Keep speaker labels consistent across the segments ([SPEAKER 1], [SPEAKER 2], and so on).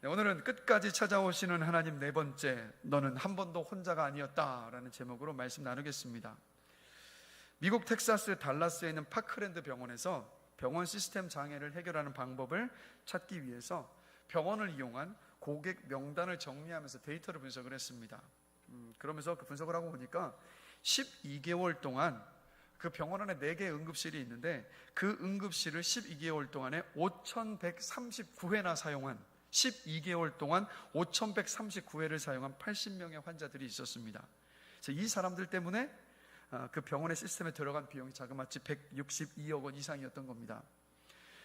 [SPEAKER 1] 네, 오늘은 끝까지 찾아오시는 하나님 네 번째, 너는 한 번도 혼자가 아니었다라는 제목으로 말씀 나누겠습니다. 미국 텍사스 달라스에 있는 파크랜드 병원에서 병원 시스템 장애를 해결하는 방법을 찾기 위해서 병원을 이용한 고객 명단을 정리하면서 데이터를 분석을 했습니다. 그러면서 그 분석을 하고 보니까 12개월 동안 그 병원 안에 4개의 응급실이 있는데 그 응급실을 12개월 동안에 5,139회나 사용한 12개월 동안 5,139회를 사용한 80명의 환자들이 있었습니다. 그래서 이 사람들 때문에 그 병원의 시스템에 들어간 비용이 자그마치 162억 원 이상이었던 겁니다.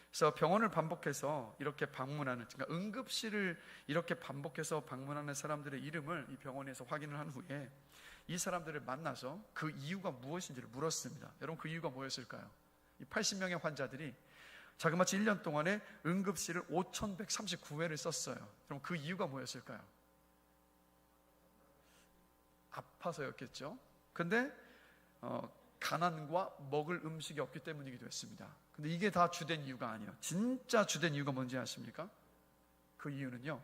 [SPEAKER 1] 그래서 병원을 반복해서 이렇게 방문하는, 그러니까 응급실을 이렇게 반복해서 방문하는 사람들의 이름을 이 병원에서 확인을 한 후에 이 사람들을 만나서 그 이유가 무엇인지를 물었습니다. 여러분, 그 이유가 뭐였을까요? 이 80명의 환자들이 자그마치 1년 동안에 응급실을 5,139회를 썼어요. 그럼 그 이유가 뭐였을까요? 아파서였겠죠. 근데 가난과 먹을 음식이 없기 때문이기도 했습니다. 근데 이게 다 주된 이유가 아니에요. 진짜 주된 이유가 뭔지 아십니까? 그 이유는요,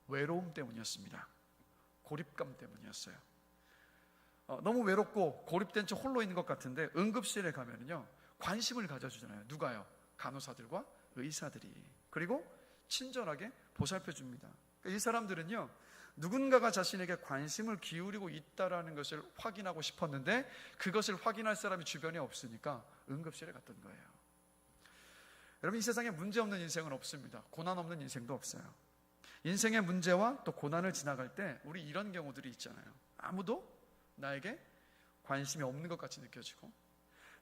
[SPEAKER 1] 외로움 때문이었습니다. 고립감 때문이었어요. 너무 외롭고 고립된 채 홀로 있는 것 같은데 응급실에 가면은요, 관심을 가져주잖아요. 누가요? 간호사들과 의사들이. 그리고 친절하게 보살펴 줍니다. 그러니까 이 사람들은요, 누군가가 자신에게 관심을 기울이고 있다라는 것을 확인하고 싶었는데 그것을 확인할 사람이 주변에 없으니까 응급실에 갔던 거예요. 여러분, 이 세상에 문제 없는 인생은 없습니다. 고난 없는 인생도 없어요. 인생의 문제와 또 고난을 지나갈 때 우리 이런 경우들이 있잖아요. 아무도 나에게 관심이 없는 것 같이 느껴지고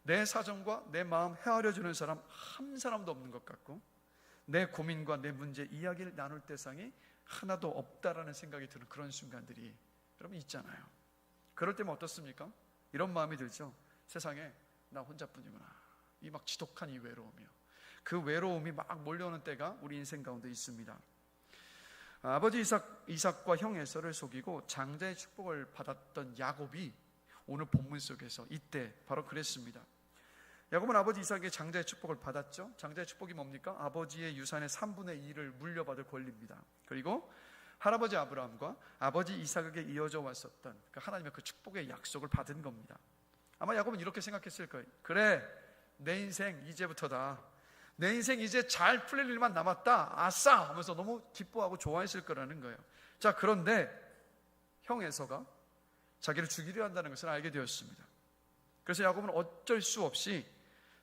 [SPEAKER 1] 내 사정과 내 마음 헤아려 주는 사람 한 사람도 없는 것 같고 내 고민과 내 문제 이야기를 나눌 대상이 하나도 없다라는 생각이 드는 그런 순간들이 여러분 있잖아요. 그럴 때면 어떻습니까? 이런 마음이 들죠. 세상에 나 혼자뿐이구나. 이 막 지독한 이 외로움이요. 그 외로움이 막 몰려오는 때가 우리 인생 가운데 있습니다. 아버지 이삭과 형 에서를 속이고 장자의 축복을 받았던 야곱이 오늘 본문 속에서 이때 바로 그랬습니다. 야곱은 아버지 이삭의 장자의 축복을 받았죠. 장자의 축복이 뭡니까? 아버지의 유산의 3분의 2를 물려받을 권리입니다. 그리고 할아버지 아브라함과 아버지 이삭에게 이어져 왔었던 하나님의 그 축복의 약속을 받은 겁니다. 아마 야곱은 이렇게 생각했을 거예요. 그래, 내 인생 이제부터다. 내 인생 이제 잘 풀릴 일만 남았다. 아싸! 하면서 너무 기뻐하고 좋아했을 거라는 거예요. 자, 그런데 형 에서가 자기를 죽이려 한다는 것을 알게 되었습니다. 그래서 야곱은 어쩔 수 없이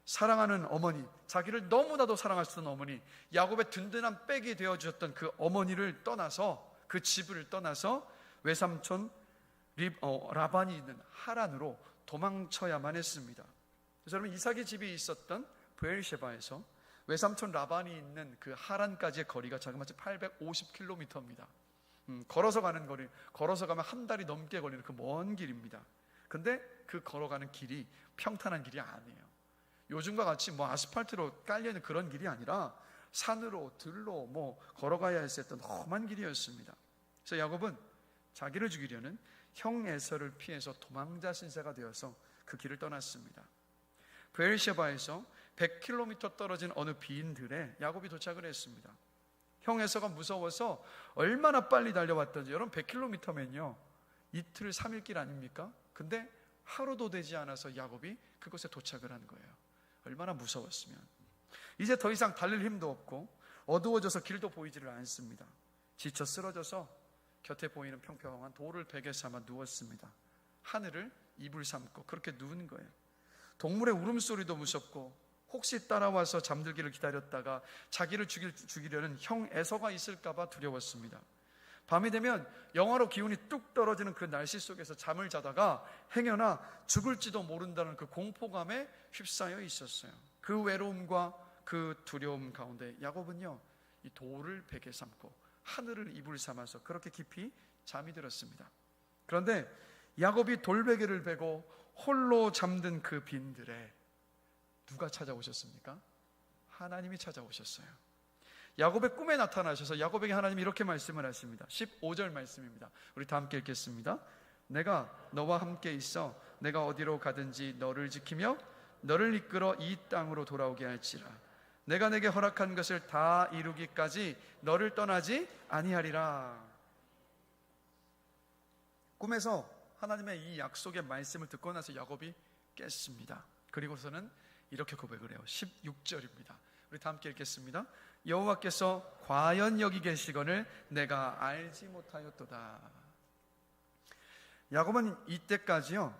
[SPEAKER 1] 사랑하는 어머니, 자기를 너무나도 사랑하셨던 어머니, 야곱의 든든한 백이 되어주셨던 그 어머니를 떠나서, 그 집을 떠나서 외삼촌 라반이 있는 하란으로 도망쳐야만 했습니다. 그래서 여러분, 이삭의 집이 있었던 브엘셰바에서 외삼촌 라반이 있는 그 하란까지의 거리가 자그마치 850km입니다. 걸어서 가는 거리, 걸어서 가면 한 달이 넘게 걸리는 그 먼 길입니다. 근데 그 걸어가는 길이 평탄한 길이 아니에요. 요즘과 같이 아스팔트로 깔려있는 그런 길이 아니라 산으로 들로 걸어가야 했었던 험한 길이었습니다. 그래서 야곱은 자기를 죽이려는 형 에서를 피해서 도망자 신세가 되어서 그 길을 떠났습니다. 브엘셰바에서 100km 떨어진 어느 빈들에 야곱이 도착을 했습니다. 형 에서가 무서워서 얼마나 빨리 달려왔던지. 여러분, 100km면요 이틀 3일 길 아닙니까? 근데 하루도 되지 않아서 야곱이 그곳에 도착을 한 거예요. 얼마나 무서웠으면. 이제 더 이상 달릴 힘도 없고 어두워져서 길도 보이지를 않습니다. 지쳐 쓰러져서 곁에 보이는 평평한 돌을 베개 삼아 누웠습니다. 하늘을 이불 삼고 그렇게 누운 거예요. 동물의 울음소리도 무섭고 혹시 따라와서 잠들기를 기다렸다가 자기를 죽이려는 형 에서가 있을까봐 두려웠습니다. 밤이 되면 영하로 기온이 뚝 떨어지는 그 날씨 속에서 잠을 자다가 행여나 죽을지도 모른다는 그 공포감에 휩싸여 있었어요. 그 외로움과 그 두려움 가운데 야곱은요, 이 돌을 베개 삼고 하늘을 이불 삼아서 그렇게 깊이 잠이 들었습니다. 그런데 야곱이 돌베개를 베고 홀로 잠든 그 빈들에 누가 찾아오셨습니까? 하나님이 찾아오셨어요. 야곱의 꿈에 나타나셔서 야곱에게 하나님이 이렇게 말씀을 하십니다. 15절 말씀입니다. 우리 다 함께 읽겠습니다. 내가 너와 함께 있어 내가 어디로 가든지 너를 지키며 너를 이끌어 이 땅으로 돌아오게 할지라. 내가 내게 허락한 것을 다 이루기까지 너를 떠나지 아니하리라. 꿈에서 하나님의 이 약속의 말씀을 듣고 나서 야곱이 깼습니다. 그리고서는 이렇게 고백을 해요. 16절입니다. 우리 다 함께 읽겠습니다. 여호와께서 과연 여기 계시거늘 내가 알지 못하였도다. 야곱은 이때까지요,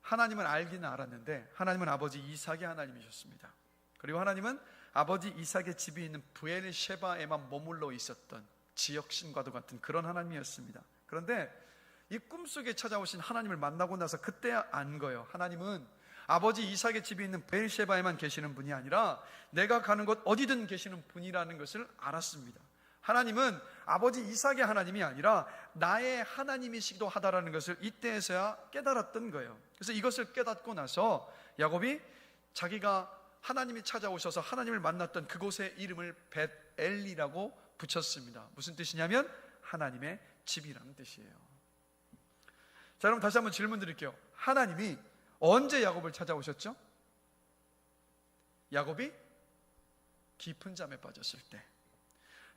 [SPEAKER 1] 하나님을 알기는 알았는데 하나님은 아버지 이삭의 하나님이셨습니다. 그리고 하나님은 아버지 이삭의 집이 있는 브엘셰바에만 머물러 있었던 지역신과도 같은 그런 하나님이었습니다. 그런데 이 꿈속에 찾아오신 하나님을 만나고 나서 그때 안 거예요. 하나님은 아버지 이삭의 집이 있는 브엘셰바에만 계시는 분이 아니라 내가 가는 곳 어디든 계시는 분이라는 것을 알았습니다. 하나님은 아버지 이삭의 하나님이 아니라 나의 하나님이시기도 하다라는 것을 이때에서야 깨달았던 거예요. 그래서 이것을 깨닫고 나서 야곱이 자기가 하나님이 찾아오셔서 하나님을 만났던 그곳의 이름을 벳엘이라고 붙였습니다. 무슨 뜻이냐면 하나님의 집이라는 뜻이에요. 자, 여러분 다시 한번 질문 드릴게요. 하나님이 언제 야곱을 찾아오셨죠? 야곱이 깊은 잠에 빠졌을 때.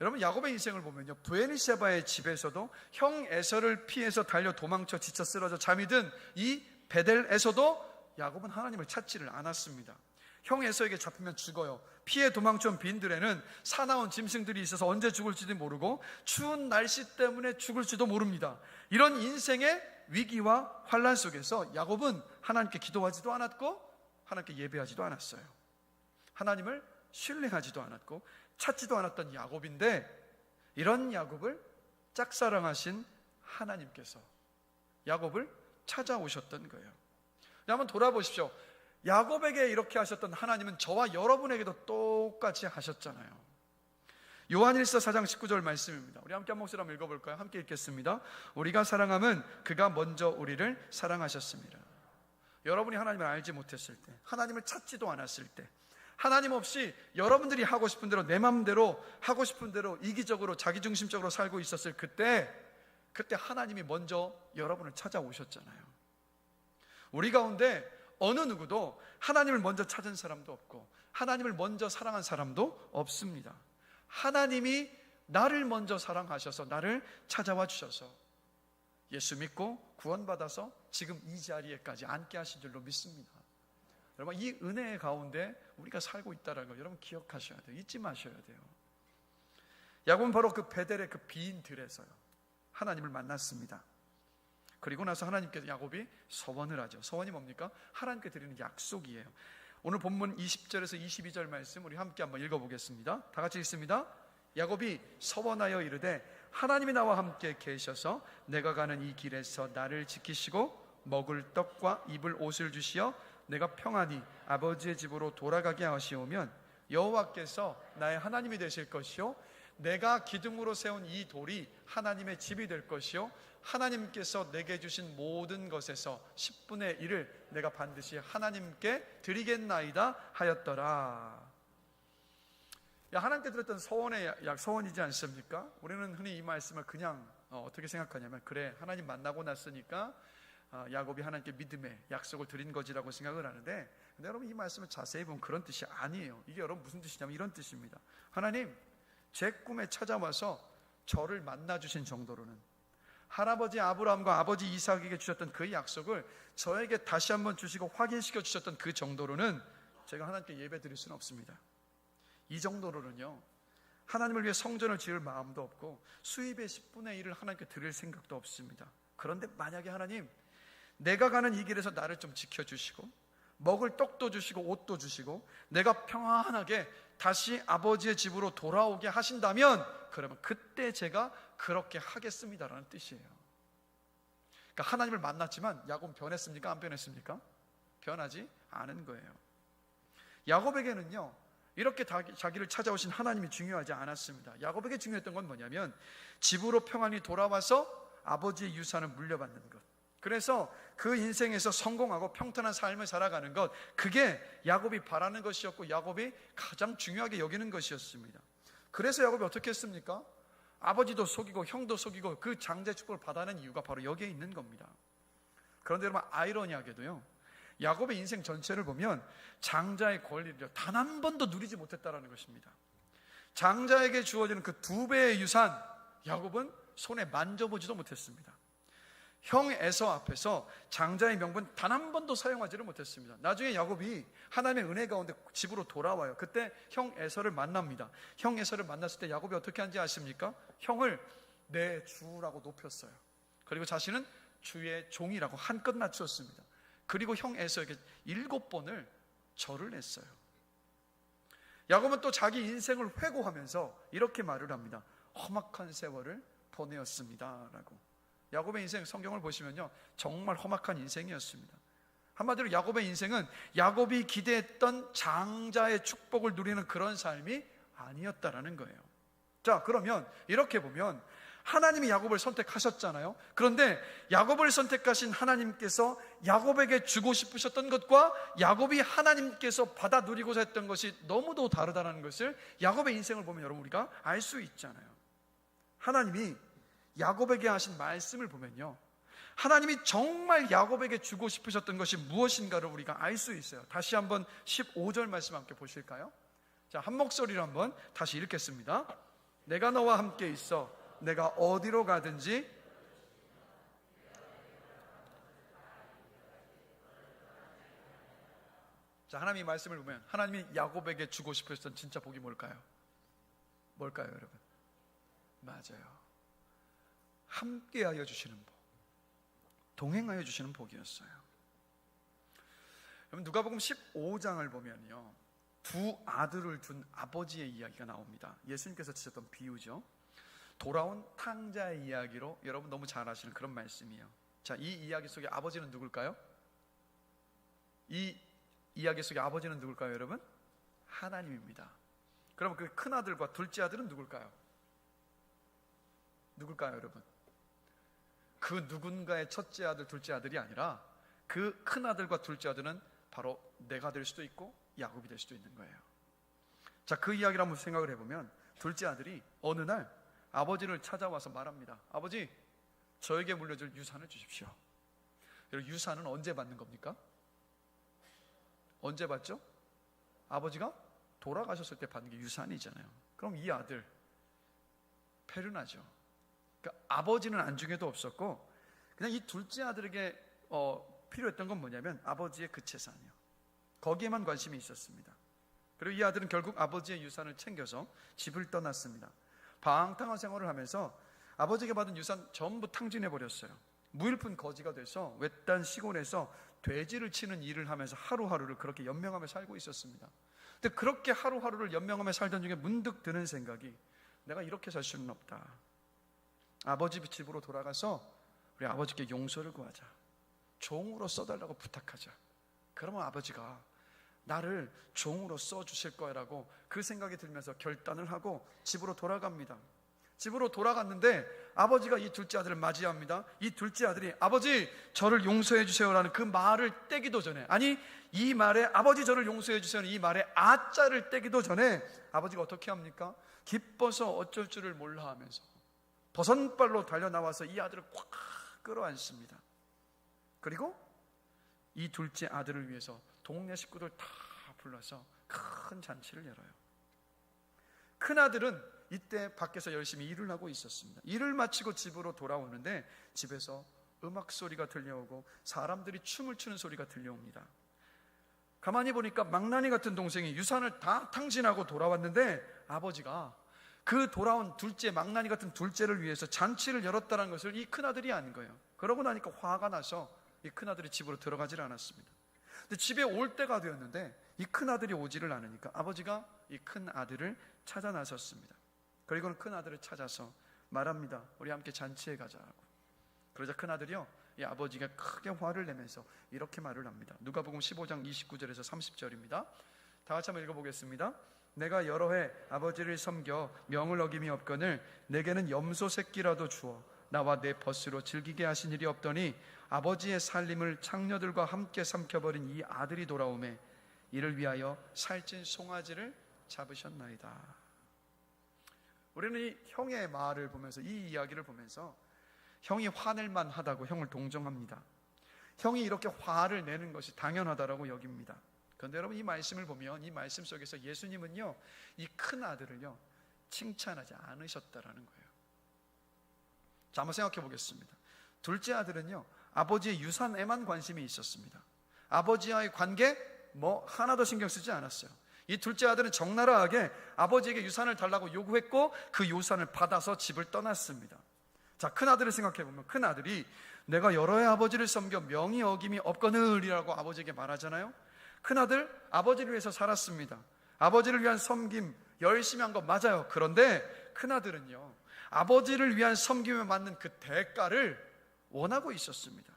[SPEAKER 1] 여러분 야곱의 인생을 보면요, 브엘셰바의 집에서도 형 에서를 피해서 달려 도망쳐 지쳐 쓰러져 잠이 든 이 베델에서도 야곱은 하나님을 찾지를 않았습니다. 형 에서에게 잡히면 죽어요. 피해 도망쳐온 빈들에는 사나운 짐승들이 있어서 언제 죽을지도 모르고 추운 날씨 때문에 죽을지도 모릅니다. 이런 인생의 위기와 환난 속에서 야곱은 하나님께 기도하지도 않았고 하나님께 예배하지도 않았어요. 하나님을 신뢰하지도 않았고 찾지도 않았던 야곱인데, 이런 야곱을 짝사랑하신 하나님께서 야곱을 찾아오셨던 거예요. 한번 돌아보십시오. 야곱에게 이렇게 하셨던 하나님은 저와 여러분에게도 똑같이 하셨잖아요. 요한일서 4장 19절 말씀입니다. 우리 함께 한 목소리 한번 읽어볼까요? 함께 읽겠습니다. 우리가 사랑함은 그가 먼저 우리를 사랑하셨습니다. 여러분이 하나님을 알지 못했을 때, 하나님을 찾지도 않았을 때, 하나님 없이 여러분들이 하고 싶은 대로 내 마음대로 하고 싶은 대로 이기적으로 자기중심적으로 살고 있었을 그때 하나님이 먼저 여러분을 찾아오셨잖아요. 우리 가운데 어느 누구도 하나님을 먼저 찾은 사람도 없고 하나님을 먼저 사랑한 사람도 없습니다. 하나님이 나를 먼저 사랑하셔서 나를 찾아와 주셔서 예수 믿고 구원받아서 지금 이 자리에까지 앉게 하신 줄로 믿습니다. 여러분 이 은혜의 가운데 우리가 살고 있다는 거 여러분 기억하셔야 돼요. 잊지 마셔야 돼요. 야곱은 바로 그 베델의 그 빈 들에서요 하나님을 만났습니다. 그리고 나서 하나님께서 야곱이 서원을 하죠. 서원이 뭡니까? 하나님께 드리는 약속이에요. 오늘 본문 20절에서 22절 말씀 우리 함께 한번 읽어보겠습니다. 다 같이 읽습니다. 야곱이 서원하여 이르되 하나님이 나와 함께 계셔서 내가 가는 이 길에서 나를 지키시고 먹을 떡과 입을 옷을 주시어 내가 평안히 아버지의 집으로 돌아가게 하시오면 여호와께서 나의 하나님이 되실 것이요 내가 기둥으로 세운 이 돌이 하나님의 집이 될 것이요 하나님께서 내게 주신 모든 것에서 10분의 1을 내가 반드시 하나님께 드리겠나이다 하였더라. 하나님께 드렸던 서원의 서원이지 않습니까? 우리는 흔히 이 말씀을 그냥 어떻게 생각하냐면 그래 하나님 만나고 났으니까 야곱이 하나님께 믿음의 약속을 드린 거지라고 생각을 하는데, 근데 여러분 이 말씀을 자세히 보면 그런 뜻이 아니에요. 이게 여러분 무슨 뜻이냐면 이런 뜻입니다. 하나님 제 꿈에 찾아와서 저를 만나주신 정도로는 할아버지 아브라함과 아버지 이삭에게 주셨던 그 약속을 저에게 다시 한번 주시고 확인시켜 주셨던 그 정도로는 제가 하나님께 예배 드릴 수는 없습니다. 이 정도로는요 하나님을 위해 성전을 지을 마음도 없고 수입의 10분의 1을 하나님께 드릴 생각도 없습니다. 그런데 만약에 하나님 내가 가는 이 길에서 나를 좀 지켜주시고 먹을 떡도 주시고 옷도 주시고 내가 평안하게 다시 아버지의 집으로 돌아오게 하신다면 그러면 그때 제가 그렇게 하겠습니다라는 뜻이에요. 그러니까 하나님을 만났지만 야곱은 변했습니까? 안 변했습니까? 변하지 않은 거예요. 야곱에게는요 이렇게 자기를 찾아오신 하나님이 중요하지 않았습니다. 야곱에게 중요했던 건 뭐냐면 집으로 평안히 돌아와서 아버지의 유산을 물려받는 것, 그래서 그 인생에서 성공하고 평탄한 삶을 살아가는 것, 그게 야곱이 바라는 것이었고 야곱이 가장 중요하게 여기는 것이었습니다. 그래서 야곱이 어떻게 했습니까? 아버지도 속이고 형도 속이고 그 장제 축복을 받아낸 이유가 바로 여기에 있는 겁니다. 그런데 여러분 아이러니하게도요 야곱의 인생 전체를 보면 장자의 권리를 단 한 번도 누리지 못했다는 것입니다. 장자에게 주어지는 그 2배의 유산, 야곱은 손에 만져보지도 못했습니다. 형 에서 앞에서 장자의 명분 단 한 번도 사용하지를 못했습니다. 나중에 야곱이 하나님의 은혜 가운데 집으로 돌아와요. 그때 형 에서를 만납니다. 형 에서를 만났을 때 야곱이 어떻게 한지 아십니까? 형을 내 주라고 높였어요. 그리고 자신은 주의 종이라고 한껏 낮추었습니다. 그리고 형 에서에게 7번을 절을 했어요. 야곱은 또 자기 인생을 회고하면서 이렇게 말을 합니다. 험악한 세월을 보내었습니다 라고. 야곱의 인생 성경을 보시면요, 정말 험악한 인생이었습니다. 한마디로 야곱의 인생은 야곱이 기대했던 장자의 축복을 누리는 그런 삶이 아니었다라는 거예요. 자, 그러면 이렇게 보면 하나님이 야곱을 선택하셨잖아요. 그런데 야곱을 선택하신 하나님께서 야곱에게 주고 싶으셨던 것과 야곱이 하나님께서 받아 누리고자 했던 것이 너무도 다르다는 것을 야곱의 인생을 보면 여러분 우리가 알 수 있잖아요. 하나님이 야곱에게 하신 말씀을 보면요, 하나님이 정말 야곱에게 주고 싶으셨던 것이 무엇인가를 우리가 알 수 있어요. 다시 한번 15절 말씀 함께 보실까요? 자, 한 목소리로 한번 다시 읽겠습니다. 내가 너와 함께 있어 내가 어디로 가든지 자, 하나님의 말씀을 보면 하나님이 야곱에게 주고 싶으셨던 진짜 복이 뭘까요? 뭘까요, 여러분? 맞아요. 함께하여 주시는 복, 동행하여 주시는 복이었어요. 여러분, 누가복음 15장을 보면요, 2 아들을 둔 아버지의 이야기가 나옵니다. 예수님께서 치셨던 비유죠. 돌아온 탕자의 이야기로 여러분 너무 잘 아시는 그런 말씀이에요. 자, 이 이야기 속에 아버지는 누굴까요? 이 이야기 속에 아버지는 누굴까요, 여러분? 하나님입니다. 그럼 그 큰아들과 둘째 아들은 누굴까요? 누굴까요, 여러분? 그 누군가의 첫째 아들, 둘째 아들이 아니라 그 큰아들과 둘째 아들은 바로 내가 될 수도 있고 야곱이 될 수도 있는 거예요. 자, 그 이야기를 한번 생각을 해보면 둘째 아들이 어느 날 아버지를 찾아와서 말합니다. 아버지, 저에게 물려줄 유산을 주십시오. 여러분, 유산은 언제 받는 겁니까? 언제 받죠? 아버지가 돌아가셨을 때 받는 게 유산이잖아요. 그럼 이 아들 페르나죠. 그러니까 아버지는 안중에도 없었고 그냥 이 둘째 아들에게 필요했던 건 뭐냐면 아버지의 그 재산이요. 거기에만 관심이 있었습니다. 그리고 이 아들은 결국 아버지의 유산을 챙겨서 집을 떠났습니다. 방탕한 생활을 하면서 아버지에게 받은 유산 전부 탕진해버렸어요. 무일푼 거지가 돼서 외딴 시골에서 돼지를 치는 일을 하면서 하루하루를 그렇게 연명하며 살고 있었습니다. 근데 그렇게 하루하루를 연명하며 살던 중에 문득 드는 생각이, 내가 이렇게 살 수는 없다. 아버지 집으로 돌아가서 우리 아버지께 용서를 구하자. 종으로 써달라고 부탁하자. 그러면 아버지가 나를 종으로 써주실 거라고 그 생각이 들면서 결단을 하고 집으로 돌아갑니다. 집으로 돌아갔는데 아버지가 이 둘째 아들을 맞이합니다. 이 둘째 아들이 아버지 저를 용서해 주세요라는 그 말을 떼기도 전에, 아니 이 말에 아버지 저를 용서해 주세요는 이 말에 아자를 떼기도 전에 아버지가 어떻게 합니까? 기뻐서 어쩔 줄을 몰라 하면서 버선발로 달려나와서 이 아들을 꽉 끌어안습니다. 그리고 이 둘째 아들을 위해서 동네 식구들 다 불러서 큰 잔치를 열어요. 큰아들은 이때 밖에서 열심히 일을 하고 있었습니다. 일을 마치고 집으로 돌아오는데 집에서 음악 소리가 들려오고 사람들이 춤을 추는 소리가 들려옵니다. 가만히 보니까 망나니 같은 동생이 유산을 다 탕진하고 돌아왔는데 아버지가 그 돌아온 둘째, 망나니 같은 둘째를 위해서 잔치를 열었다는 것을 이 큰아들이 아는 거예요. 그러고 나니까 화가 나서 이 큰아들이 집으로 들어가질 않았습니다. 근데 집에 올 때가 되었는데 이 큰아들이 오지를 않으니까 아버지가 이 큰아들을 찾아 나섰습니다. 그리고는 큰아들을 찾아서 말합니다. 우리 함께 잔치에 가자고. 그러자 큰아들이요, 이 아버지가 크게 화를 내면서 이렇게 말을 합니다. 누가복음 15장 29절에서 30절입니다. 다 같이 한번 읽어보겠습니다. 내가 여러 해 아버지를 섬겨 명을 어김이 없거늘 내게는 염소 새끼라도 주어 나와 내 벗으로 즐기게 하신 일이 없더니 아버지의 살림을 창녀들과 함께 삼켜버린 이 아들이 돌아오매 이를 위하여 살찐 송아지를 잡으셨나이다. 우리는 이 형의 말을 보면서, 이 이야기를 보면서 형이 화낼만 하다고 형을 동정합니다. 형이 이렇게 화를 내는 것이 당연하다라고 여깁니다. 그런데 여러분, 이 말씀을 보면 이 말씀 속에서 예수님은요, 이 큰 아들을요 칭찬하지 않으셨다라는 거예요. 자, 한번 생각해 보겠습니다. 둘째 아들은요, 아버지의 유산에만 관심이 있었습니다. 아버지와의 관계 뭐 하나도 신경 쓰지 않았어요. 이 둘째 아들은 적나라하게 아버지에게 유산을 달라고 요구했고 그 유산을 받아서 집을 떠났습니다. 자, 큰 아들을 생각해 보면 큰 아들이 내가 여러 해 아버지를 섬겨 명이 어김이 없거늘이라고 아버지에게 말하잖아요. 큰 아들, 아버지를 위해서 살았습니다. 아버지를 위한 섬김 열심히 한 거 맞아요. 그런데 큰 아들은요, 아버지를 위한 섬김에 맞는 그 대가를 원하고 있었습니다.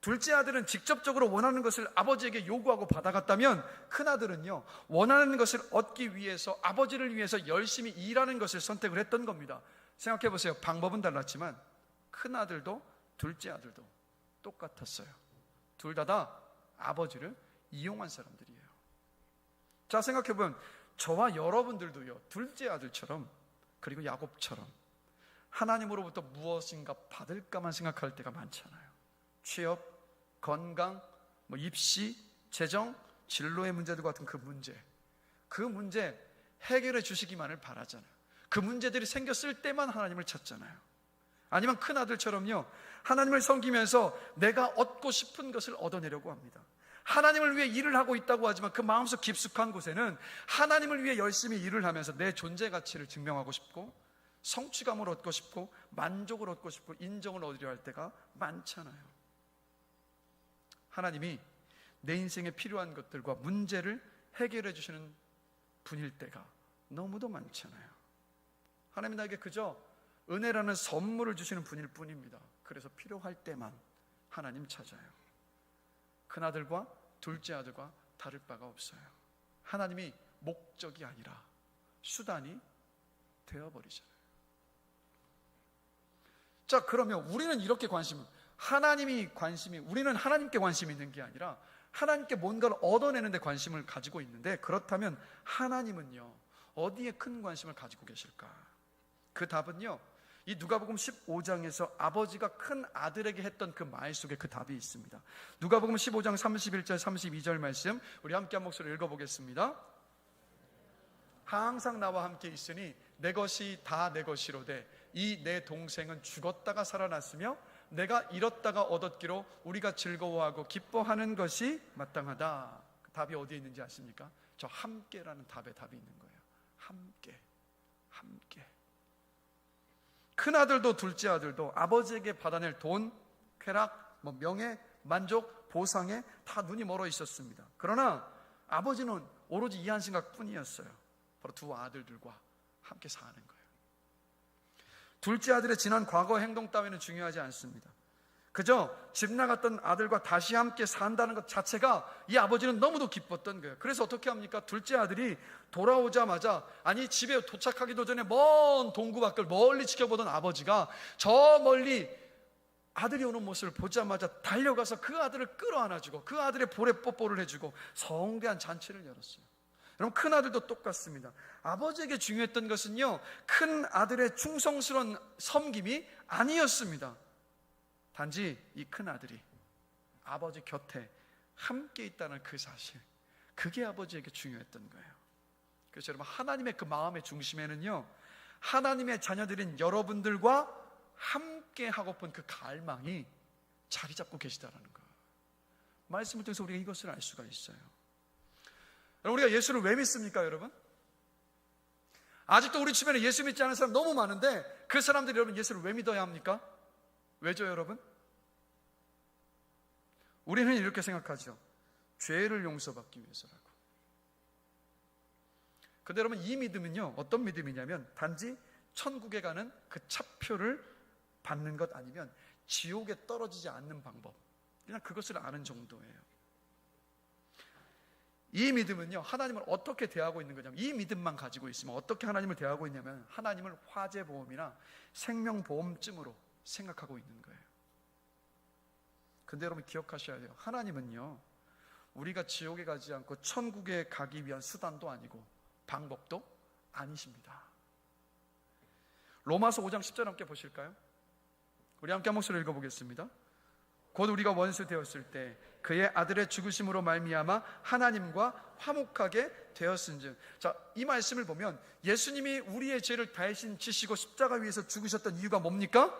[SPEAKER 1] 둘째 아들은 직접적으로 원하는 것을 아버지에게 요구하고 받아갔다면, 큰 아들은요, 원하는 것을 얻기 위해서 아버지를 위해서 열심히 일하는 것을 선택을 했던 겁니다. 생각해 보세요. 방법은 달랐지만 큰 아들도 둘째 아들도 똑같았어요. 둘 다 아버지를 이용한 사람들이에요. 자, 생각해 보면 저와 여러분들도요, 둘째 아들처럼, 그리고 야곱처럼 하나님으로부터 무엇인가 받을까만 생각할 때가 많잖아요. 취업, 건강, 입시, 재정, 진로의 문제들 같은 그 문제 해결해 주시기만을 바라잖아요. 그 문제들이 생겼을 때만 하나님을 찾잖아요. 아니면 큰 아들처럼요, 하나님을 섬기면서 내가 얻고 싶은 것을 얻어내려고 합니다. 하나님을 위해 일을 하고 있다고 하지만 그 마음속 깊숙한 곳에는 하나님을 위해 열심히 일을 하면서 내 존재 가치를 증명하고 싶고, 성취감을 얻고 싶고, 만족을 얻고 싶고, 인정을 얻으려 할 때가 많잖아요. 하나님이 내 인생에 필요한 것들과 문제를 해결해 주시는 분일 때가 너무도 많잖아요. 하나님이 나에게 그저 은혜라는 선물을 주시는 분일 뿐입니다. 그래서 필요할 때만 하나님 찾아요. 큰아들과 둘째 아들과 다를 바가 없어요. 하나님이 목적이 아니라 수단이 되어버리잖아요. 자, 그러면 우리는 이렇게 우리는 하나님께 관심이 있는 게 아니라 하나님께 뭔가를 얻어내는 데 관심을 가지고 있는데, 그렇다면 하나님은요, 어디에 큰 관심을 가지고 계실까? 그 답은요, 이 누가복음 15장에서 아버지가 큰 아들에게 했던 그 말 속에 그 답이 있습니다. 누가복음 15장 31절 32절 말씀, 우리 함께 한 목소리로 읽어보겠습니다. 항상 나와 함께 있으니 내 것이 다 내 것이로되 이 내 동생은 죽었다가 살아났으며 내가 잃었다가 얻었기로 우리가 즐거워하고 기뻐하는 것이 마땅하다. 그 답이 어디에 있는지 아십니까? 저 함께라는 답에 답이 있는 거예요. 함께. 큰 아들도 둘째 아들도 아버지에게 받아낼 돈, 쾌락, 명예, 만족, 보상에 다 눈이 멀어 있었습니다. 그러나 아버지는 오로지 이 한 생각 뿐이었어요. 바로 두 아들들과 함께 사는 거예요. 둘째 아들의 지난 과거 행동 따위는 중요하지 않습니다. 그저 집 나갔던 아들과 다시 함께 산다는 것 자체가 이 아버지는 너무도 기뻤던 거예요. 그래서 어떻게 합니까? 둘째 아들이 돌아오자마자, 아니 집에 도착하기도 전에 먼 동구 밖을 멀리 지켜보던 아버지가 저 멀리 아들이 오는 모습을 보자마자 달려가서 그 아들을 끌어안아주고 그 아들의 볼에 뽀뽀를 해주고 성대한 잔치를 열었어요. 여러분, 큰 아들도 똑같습니다. 아버지에게 중요했던 것은요, 큰 아들의 충성스러운 섬김이 아니었습니다. 단지 이 큰 아들이 아버지 곁에 함께 있다는 그 사실, 그게 아버지에게 중요했던 거예요. 그래서 여러분, 하나님의 그 마음의 중심에는요, 하나님의 자녀들인 여러분들과 함께 하고픈 그 갈망이 자리 잡고 계시다라는 거예요. 말씀을 통해서 우리가 이것을 알 수가 있어요. 우리가 예수를 왜 믿습니까, 여러분? 아직도 우리 주변에 예수 믿지 않은 사람 너무 많은데, 그 사람들이 여러분 예수를 왜 믿어야 합니까? 왜죠, 여러분? 우리는 이렇게 생각하죠. 죄를 용서받기 위해서라고. 근데 여러분, 이 믿음은요, 어떤 믿음이냐면 단지 천국에 가는 그 차표를 받는 것 아니면 지옥에 떨어지지 않는 방법, 그냥 그것을 아는 정도예요. 이 믿음은요, 하나님을 어떻게 대하고 있는 거냐면, 이 믿음만 가지고 있으면 어떻게 하나님을 대하고 있냐면 하나님을 화재보험이나 생명보험쯤으로 생각하고 있는 거예요. 근데 여러분 기억하셔야 돼요. 하나님은요, 우리가 지옥에 가지 않고 천국에 가기 위한 수단도 아니고 방법도 아니십니다. 로마서 5장 10절 함께 보실까요? 우리 함께 한 목소리 읽어보겠습니다. 곧 우리가 원수 되었을 때 그의 아들의 죽으심으로 말미암아 하나님과 화목하게 되었은즉. 자, 이 말씀을 보면 예수님이 우리의 죄를 대신 지시고 십자가 위에서 죽으셨던 이유가 뭡니까?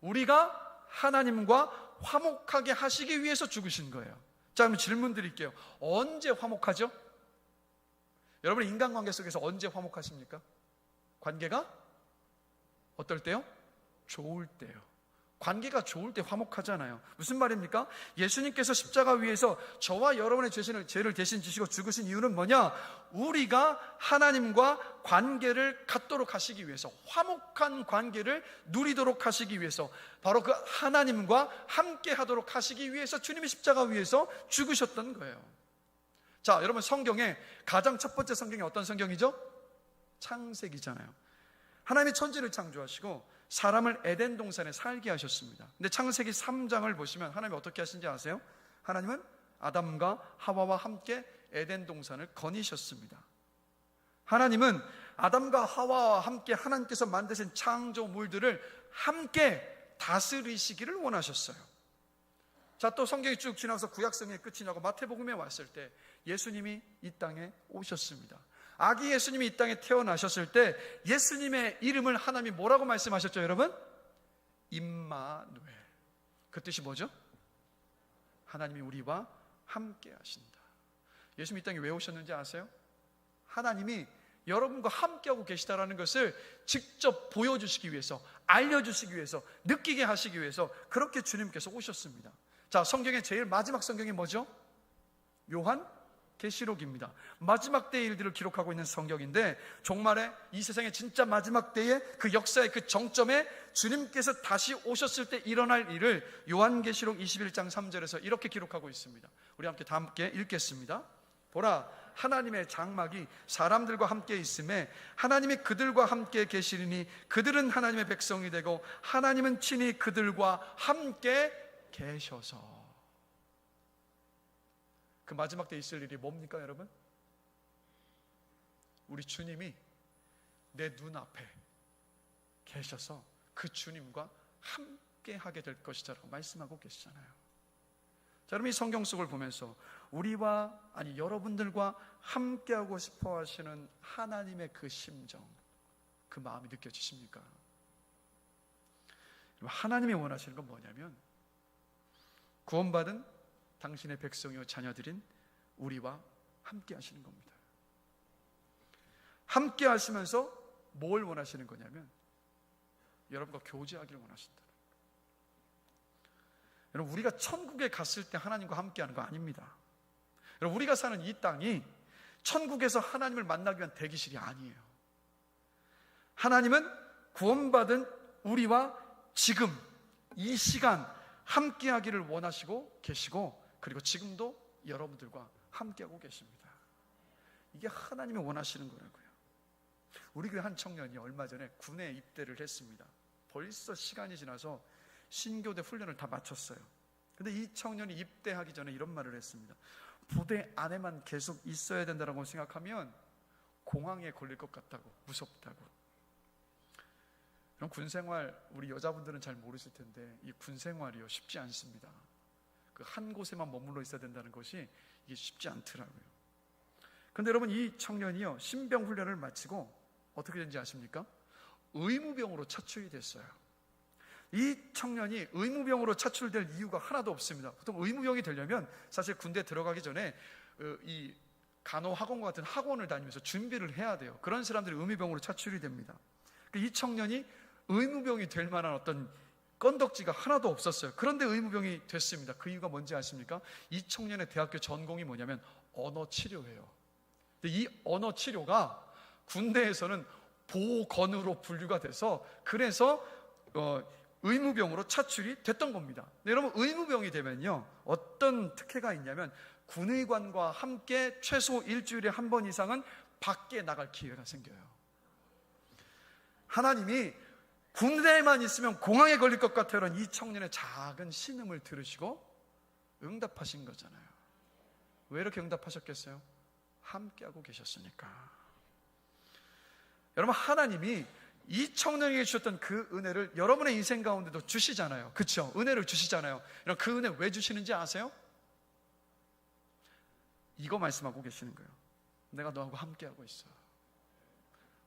[SPEAKER 1] 우리가 하나님과 화목하게 하시기 위해서 죽으신 거예요. 자, 그럼 질문 드릴게요. 언제 화목하죠? 여러분, 인간관계 속에서 언제 화목하십니까? 관계가 어떨 때요? 좋을 때요. 관계가 좋을 때 화목하잖아요. 무슨 말입니까? 예수님께서 십자가 위에서 저와 여러분의 죄를 대신 지시고 죽으신 이유는 뭐냐? 우리가 하나님과 관계를 갖도록 하시기 위해서, 화목한 관계를 누리도록 하시기 위해서, 바로 그 하나님과 함께 하도록 하시기 위해서 주님이 십자가 위에서 죽으셨던 거예요. 자, 여러분, 성경에 가장 첫 번째 성경이 어떤 성경이죠? 창세기잖아요. 하나님이 천지를 창조하시고 사람을 에덴 동산에 살게 하셨습니다. 근데 창세기 3장을 보시면 하나님이 어떻게 하신지 아세요? 하나님은 아담과 하와와 함께 에덴 동산을 거니셨습니다. 하나님은 아담과 하와와 함께 하나님께서 만드신 창조물들을 함께 다스리시기를 원하셨어요. 자, 또 성경이 쭉 지나서 구약성의 끝이 나고 마태복음에 왔을 때 예수님이 이 땅에 오셨습니다. 아기 예수님이 이 땅에 태어나셨을 때 예수님의 이름을 하나님이 뭐라고 말씀하셨죠, 여러분? 임마누엘. 그 뜻이 뭐죠? 하나님이 우리와 함께 하신다. 예수님이 이 땅에 왜 오셨는지 아세요? 하나님이 여러분과 함께하고 계시다라는 것을 직접 보여주시기 위해서, 알려주시기 위해서, 느끼게 하시기 위해서 그렇게 주님께서 오셨습니다. 자, 성경의 제일 마지막 성경이 뭐죠? 요한 계시록입니다. 마지막 때의 일들을 기록하고 있는 성경인데, 종말의 이 세상의 진짜 마지막 때의 그 역사의 그 정점에 주님께서 다시 오셨을 때 일어날 일을 요한계시록 21장 3절에서 이렇게 기록하고 있습니다. 우리 함께 읽겠습니다. 보라, 하나님의 장막이 사람들과 함께 있음에 하나님이 그들과 함께 계시리니 그들은 하나님의 백성이 되고 하나님은 친히 그들과 함께 계셔서. 그 마지막 때 있을 일이 뭡니까, 여러분? 우리 주님이 내 눈앞에 계셔서 그 주님과 함께 하게 될 것이라고 말씀하고 계시잖아요. 자, 여러분, 이 성경 속을 보면서 여러분들과 함께 하고 싶어 하시는 하나님의 그 심정, 그 마음이 느껴지십니까? 하나님이 원하시는 건 뭐냐면 구원받은 당신의 백성이요 자녀들인 우리와 함께 하시는 겁니다. 함께 하시면서 뭘 원하시는 거냐면 여러분과 교제하기를 원하신다. 여러분, 우리가 천국에 갔을 때 하나님과 함께 하는 거 아닙니다. 여러분, 우리가 사는 이 땅이 천국에서 하나님을 만나기 위한 대기실이 아니에요. 하나님은 구원받은 우리와 지금 이 시간 함께 하기를 원하시고 계시고, 그리고 지금도 여러분들과 함께하고 계십니다. 이게 하나님이 원하시는 거라고요. 우리 교회 한 청년이 얼마 전에 군에 입대를 했습니다. 벌써 시간이 지나서 신교대 훈련을 다 마쳤어요. 근데 이 청년이 입대하기 전에 이런 말을 했습니다. 부대 안에만 계속 있어야 된다고 생각하면 공황에 걸릴 것 같다고, 무섭다고. 그럼 군생활, 우리 여자분들은 잘 모르실 텐데 이 군생활이요, 쉽지 않습니다. 그 한 곳에만 머물러 있어야 된다는 것이 이게 쉽지 않더라고요. 그런데 여러분, 이 청년이요, 신병 훈련을 마치고 어떻게 된지 아십니까? 의무병으로 차출이 됐어요. 이 청년이 의무병으로 차출될 이유가 하나도 없습니다. 보통 의무병이 되려면 사실 군대 들어가기 전에 이 간호학원과 같은 학원을 다니면서 준비를 해야 돼요. 그런 사람들이 의무병으로 차출이 됩니다. 이 청년이 의무병이 될 만한 어떤 건덕지가 하나도 없었어요. 그런데 의무병이 됐습니다. 그 이유가 뭔지 아십니까? 이 청년의 대학교 전공이 뭐냐면 언어치료예요. 근데 이 언어치료가 군대에서는 보건으로 분류가 돼서 그래서 의무병으로 차출이 됐던 겁니다. 여러분, 의무병이 되면요, 어떤 특혜가 있냐면 군의관과 함께 최소 일주일에 한 번 이상은 밖에 나갈 기회가 생겨요. 하나님이 군대에만 있으면 공황에 걸릴 것 같아요라는 이 청년의 작은 신음을 들으시고 응답하신 거잖아요. 왜 이렇게 응답하셨겠어요? 함께하고 계셨으니까. 여러분, 하나님이 이 청년에게 주셨던 그 은혜를 여러분의 인생 가운데도 주시잖아요. 그렇죠? 은혜를 주시잖아요. 여러분, 그 은혜 왜 주시는지 아세요? 이거 말씀하고 계시는 거예요. 내가 너하고 함께하고 있어.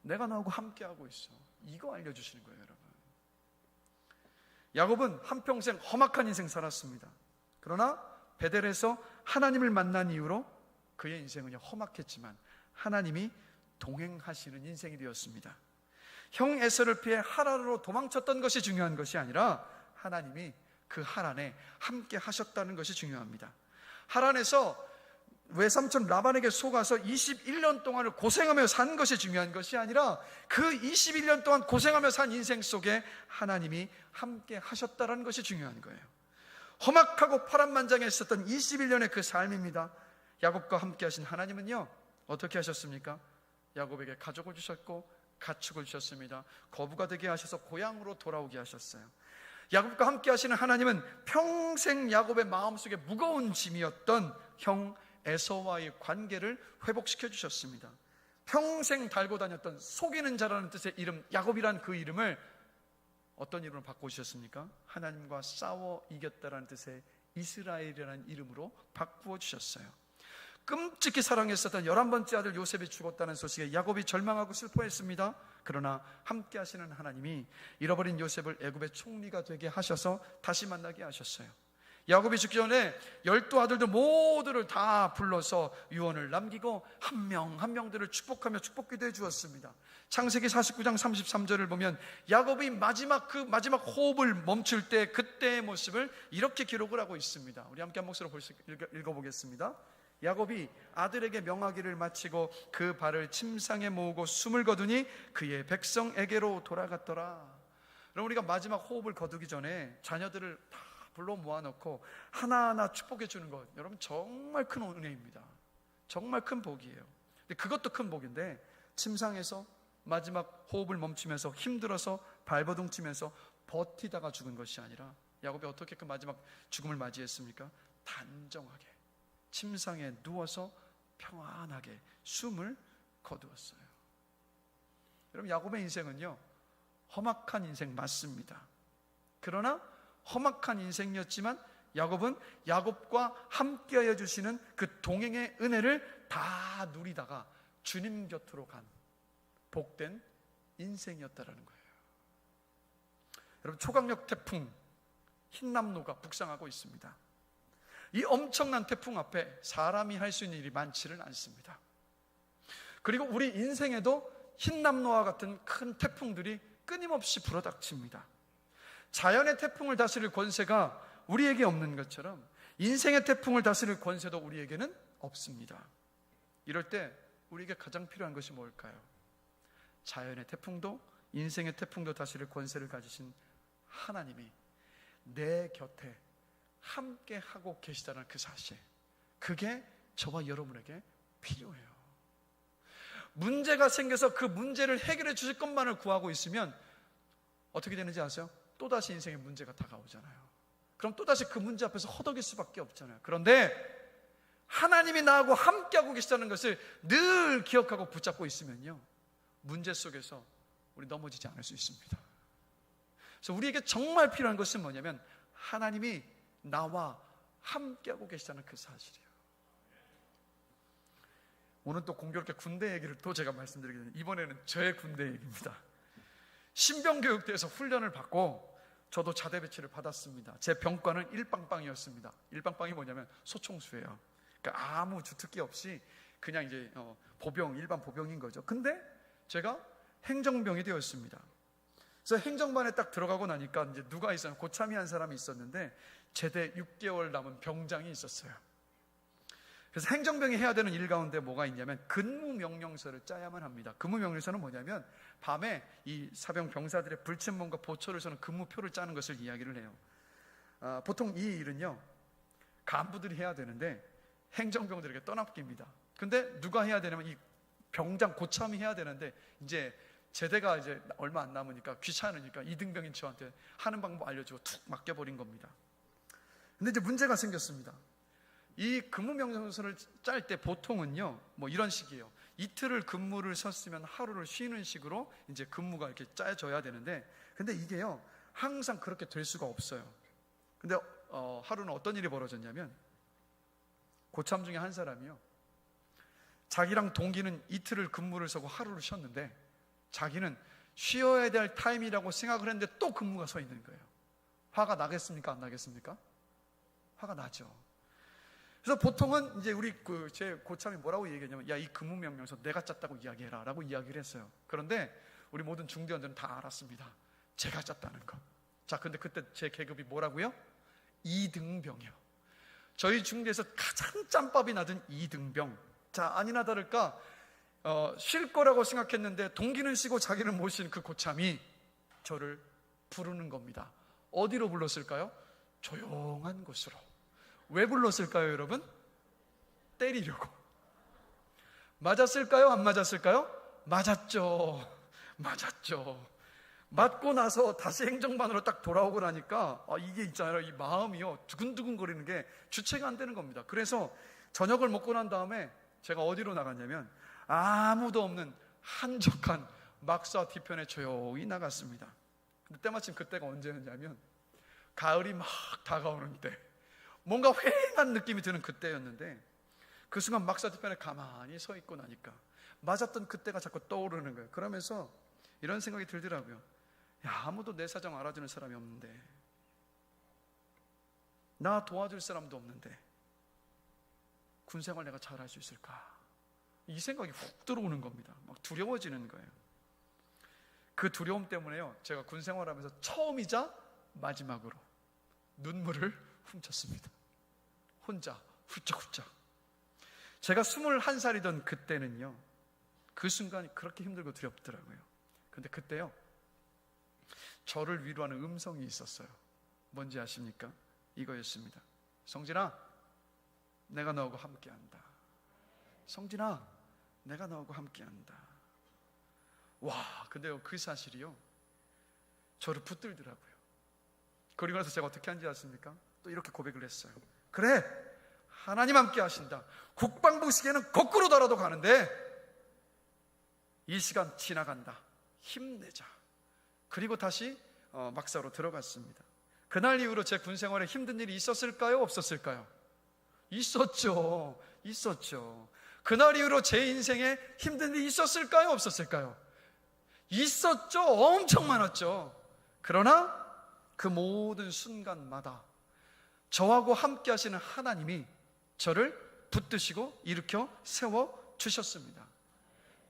[SPEAKER 1] 내가 너하고 함께하고 있어. 이거 알려주시는 거예요, 여러분. 야곱은 한평생 험악한 인생 살았습니다. 그러나 베델에서 하나님을 만난 이후로 그의 인생은 험악했지만 하나님이 동행하시는 인생이 되었습니다. 형 에서를 피해 하란으로 도망쳤던 것이 중요한 것이 아니라 하나님이 그 하란에 함께 하셨다는 것이 중요합니다. 하란에서 외삼촌 라반에게 속아서 21년 동안을 고생하며 산 것이 중요한 것이 아니라 그 21년 동안 고생하며 산 인생 속에 하나님이 함께 하셨다는 것이 중요한 거예요. 험악하고 파란만장해 있었던 21년의 그 삶입니다. 야곱과 함께 하신 하나님은요, 어떻게 하셨습니까? 야곱에게 가족을 주셨고 가축을 주셨습니다. 거부가 되게 하셔서 고향으로 돌아오게 하셨어요. 야곱과 함께 하시는 하나님은 평생 야곱의 마음속에 무거운 짐이었던 형 에서와의 관계를 회복시켜 주셨습니다. 평생 달고 다녔던 속이는 자라는 뜻의 이름 야곱이란 그 이름을 어떤 이름으로 바꿔주셨습니까? 하나님과 싸워 이겼다라는 뜻의 이스라엘이라는 이름으로 바꾸어 주셨어요. 끔찍히 사랑했었던 11번째 아들 요셉이 죽었다는 소식에 야곱이 절망하고 슬퍼했습니다. 그러나 함께 하시는 하나님이 잃어버린 요셉을 애굽의 총리가 되게 하셔서 다시 만나게 하셨어요. 야곱이 죽기 전에 12아들들 모두를 다 불러서 유언을 남기고 한 명 한 명들을 축복하며 축복기도 해주었습니다. 창세기 49장 33절을 보면 야곱이 마지막 호흡을 멈출 때 그때의 모습을 이렇게 기록을 하고 있습니다. 우리 함께 한 목소리로 읽어보겠습니다. 야곱이 아들에게 명하기를 마치고 그 발을 침상에 모으고 숨을 거두니 그의 백성에게로 돌아갔더라. 그럼 우리가 마지막 호흡을 거두기 전에 자녀들을 다 불러 모아놓고 하나하나 축복해 주는 것, 여러분 정말 큰 은혜입니다. 정말 큰 복이에요. 근데 그것도 큰 복인데 침상에서 마지막 호흡을 멈추면서 힘들어서 발버둥 치면서 버티다가 죽은 것이 아니라 야곱이 어떻게 그 마지막 죽음을 맞이했습니까? 단정하게 침상에 누워서 평안하게 숨을 거두었어요. 여러분, 야곱의 인생은요, 험악한 인생 맞습니다. 그러나 험악한 인생이었지만 야곱은 야곱과 함께하여 주시는 그 동행의 은혜를 다 누리다가 주님 곁으로 간 복된 인생이었다라는 거예요. 여러분, 초강력 태풍 흰남노가 북상하고 있습니다. 이 엄청난 태풍 앞에 사람이 할 수 있는 일이 많지는 않습니다. 그리고 우리 인생에도 흰남노와 같은 큰 태풍들이 끊임없이 불어닥칩니다. 자연의 태풍을 다스릴 권세가 우리에게 없는 것처럼 인생의 태풍을 다스릴 권세도 우리에게는 없습니다. 이럴 때 우리에게 가장 필요한 것이 뭘까요? 자연의 태풍도 인생의 태풍도 다스릴 권세를 가지신 하나님이 내 곁에 함께 하고 계시다는 그 사실, 그게 저와 여러분에게 필요해요. 문제가 생겨서 그 문제를 해결해 주실 것만을 구하고 있으면 어떻게 되는지 아세요? 또다시 인생의 문제가 다가오잖아요. 그럼 또다시 그 문제 앞에서 허덕일 수밖에 없잖아요. 그런데 하나님이 나하고 함께하고 계시다는 것을 늘 기억하고 붙잡고 있으면요, 문제 속에서 우리 넘어지지 않을 수 있습니다. 그래서 우리에게 정말 필요한 것은 뭐냐면 하나님이 나와 함께하고 계시다는 그 사실이에요. 오늘 또 공교롭게 군대 얘기를 또 제가 말씀드리게 되는데, 이번에는 저의 군대 얘기입니다. 신병교육대에서 훈련을 받고 저도 자대 배치를 받았습니다. 제 병과는 일빵빵이었습니다. 일빵빵이 뭐냐면 소총수예요. 그러니까 아무 주특기 없이 그냥 이제 보병, 일반 보병인 거죠. 근데 제가 행정병이 되었습니다. 그래서 행정반에 딱 들어가고 나니까 이제 누가 있어요? 고참이 한 사람이 있었는데 제대 6개월 남은 병장이 있었어요. 그래서 행정병이 해야 되는 일 가운데 뭐가 있냐면 근무명령서를 짜야만 합니다. 근무명령서는 뭐냐면 밤에 이 사병 병사들의 불침문과 보초를 서는 근무표를 짜는 것을 이야기를 해요. 보통 이 일은요, 간부들이 해야 되는데 행정병들에게 떠맡깁니다. 근데 누가 해야 되냐면 이 병장 고참이 해야 되는데 이제 제대가 이제 얼마 안 남으니까 귀찮으니까 이등병인 저한테 하는 방법 알려주고 툭 맡겨버린 겁니다. 근데 이제 문제가 생겼습니다. 이 근무명령서를 짤 때 보통은요, 뭐 이런 식이에요. 이틀을 근무를 섰으면 하루를 쉬는 식으로 이제 근무가 이렇게 짜여져야 되는데, 근데 이게요 항상 그렇게 될 수가 없어요. 근데 하루는 어떤 일이 벌어졌냐면, 고참 중에 한 사람이요, 자기랑 동기는 이틀을 근무를 서고 하루를 쉬었는데 자기는 쉬어야 될 타임이라고 생각을 했는데 또 근무가 서 있는 거예요. 화가 나겠습니까? 안 나겠습니까? 화가 나죠. 그래서 보통은 이제 우리 제 고참이 뭐라고 얘기했냐면, 야, 이 근무 명령서 내가 짰다고 이야기해라 라고 이야기를 했어요. 그런데 우리 모든 중대원들은 다 알았습니다. 제가 짰다는 거. 자, 근데 그때 제 계급이 뭐라고요? 2등병이요. 저희 중대에서 가장 짬밥이 나던 2등병. 자, 아니나 다를까 쉴 거라고 생각했는데 동기는 쉬고 자기는 못 쉰 그 고참이 저를 부르는 겁니다. 어디로 불렀을까요? 조용한 곳으로. 왜 불렀을까요, 여러분? 때리려고. 맞았을까요? 안 맞았을까요? 맞았죠. 맞고 나서 다시 행정반으로 딱 돌아오고 나니까 이게 있잖아요, 이 마음이요 두근두근 거리는 게 주체가 안 되는 겁니다. 그래서 저녁을 먹고 난 다음에 제가 어디로 나갔냐면, 아무도 없는 한적한 막사 뒤편에 조용히 나갔습니다. 근데 때마침 그때가 언제였냐면, 가을이 막 다가오는 때, 뭔가 회행한 느낌이 드는 그때였는데, 그 순간 막사 뒤편에 가만히 서 있고 나니까 맞았던 그때가 자꾸 떠오르는 거예요. 그러면서 이런 생각이 들더라고요. 야, 아무도 내 사정 알아주는 사람이 없는데, 나 도와줄 사람도 없는데 군생활 내가 잘할 수 있을까? 이 생각이 훅 들어오는 겁니다. 막 두려워지는 거예요. 그 두려움 때문에요, 제가 군생활하면서 처음이자 마지막으로 눈물을 훔쳤습니다. 혼자 훌쩍훌쩍. 제가 21살이던 그때는요, 그 순간이 그렇게 힘들고 두렵더라고요. 근데 그때요, 저를 위로하는 음성이 있었어요. 뭔지 아십니까? 이거였습니다. 성진아, 내가 너하고 함께한다. 성진아, 내가 너하고 함께한다. 와, 근데요, 그 사실이요 저를 붙들더라고요. 그리고 나서 제가 어떻게 한지 아십니까? 또 이렇게 고백을 했어요. 그래, 하나님 함께 하신다. 국방부 시계는 거꾸로 돌아도 가는데 이 시간 지나간다. 힘내자. 그리고 다시 막사로 들어갔습니다. 그날 이후로 제 군생활에 힘든 일이 있었을까요? 없었을까요? 있었죠. 그날 이후로 제 인생에 힘든 일이 있었을까요? 없었을까요? 있었죠. 엄청 많았죠. 그러나 그 모든 순간마다 저하고 함께 하시는 하나님이 저를 붙드시고 일으켜 세워주셨습니다.